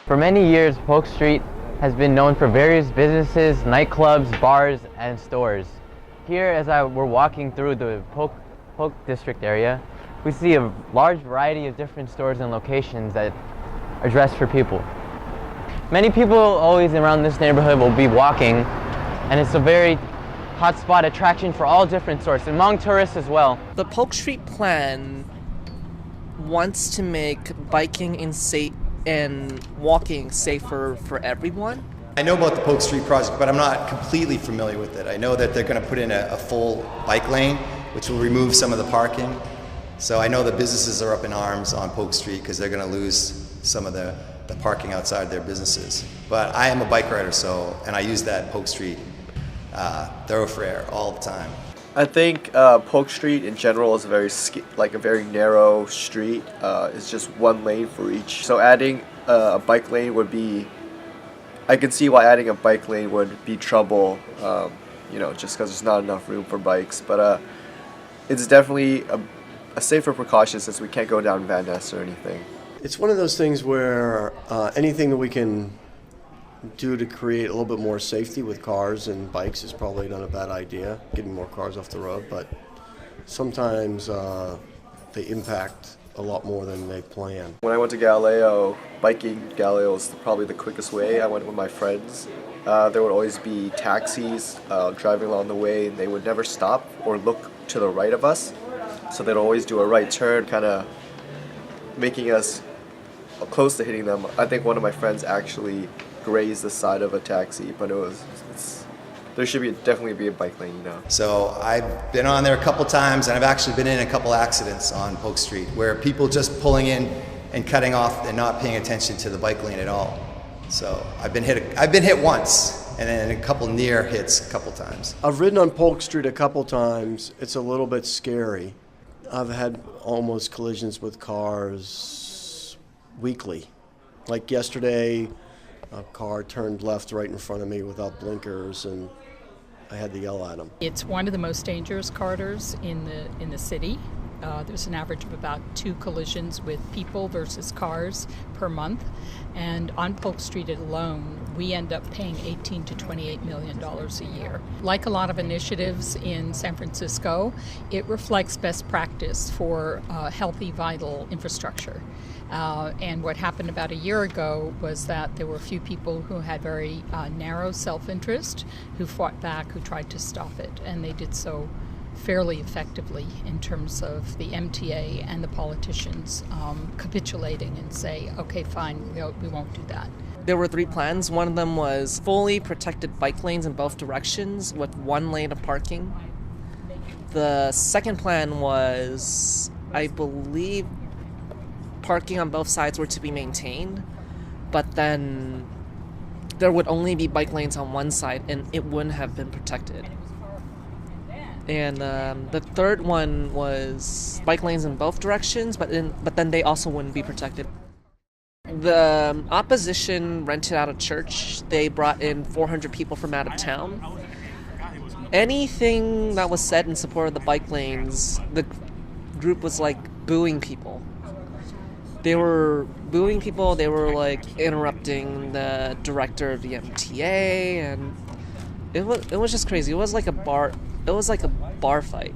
For many years, Polk Street has been known for various businesses, nightclubs, bars, and stores. Here, as we're walking through the Polk district area, we see a large variety of different stores and locations that are dressed for people. Many people always around this neighborhood will be walking, and it's a very hotspot attraction for all different sorts, among tourists as well. The Polk Street plan wants to make biking and walking safer for everyone. I know about the Polk Street project, but I'm not completely familiar with it. I know that they're going to put in a full bike lane, which will remove some of the parking. So I know the businesses are up in arms on Polk Street because they're going to lose some of the parking outside their businesses. But I am a bike rider, and I use that Polk Street thoroughfare all the time. I think Polk Street in general is a very narrow street. It's just one lane for each. So adding a bike lane would be, I can see why adding a bike lane would be trouble, just because there's not enough room for bikes. But it's definitely a safer precaution since we can't go down Van Ness or anything. It's one of those things where anything that we can do to create a little bit more safety with cars and bikes is probably not a bad idea, getting more cars off the road, but sometimes they impact a lot more than they plan. When I went to Galileo, biking Galileo is probably the quickest way. I went with my friends. There would always be taxis driving along the way, and they would never stop or look to the right of us. So they'd always do a right turn, kind of making us close to hitting them. I think one of my friends actually grazed the side of a taxi, but there should definitely be a bike lane, So I've been on there a couple times, and I've actually been in a couple accidents on Polk Street where people just pulling in and cutting off and not paying attention to the bike lane at all. So I've been hit once, and then a couple near hits a couple times. I've ridden on Polk Street a couple times. It's a little bit scary. I've had almost collisions with cars weekly. Like yesterday, a car turned left right in front of me without blinkers, and I had to yell at him. It's one of the most dangerous corridors in the city. There's an average of about 2 collisions with people versus cars per month. And on Polk Street alone, we end up paying $18 to $28 million a year. Like a lot of initiatives in San Francisco, it reflects best practice for healthy, vital infrastructure. And what happened about a year ago was that there were a few people who had very narrow self-interest, who fought back, who tried to stop it, and they did so fairly effectively in terms of the MTA and the politicians capitulating and say, okay, fine, we won't do that. There were 3 plans. One of them was fully protected bike lanes in both directions with 1 lane of parking. The second plan was, I believe, parking on both sides were to be maintained, but then there would only be bike lanes on one side and it wouldn't have been protected. And the third one was bike lanes in both directions, but then they also wouldn't be protected. The opposition rented out a church. They brought in 400 people from out of town. Anything that was said in support of the bike lanes, the group was like booing people. They were booing people. They were like interrupting the director of the MTA, and it was just crazy. It was like a bar fight.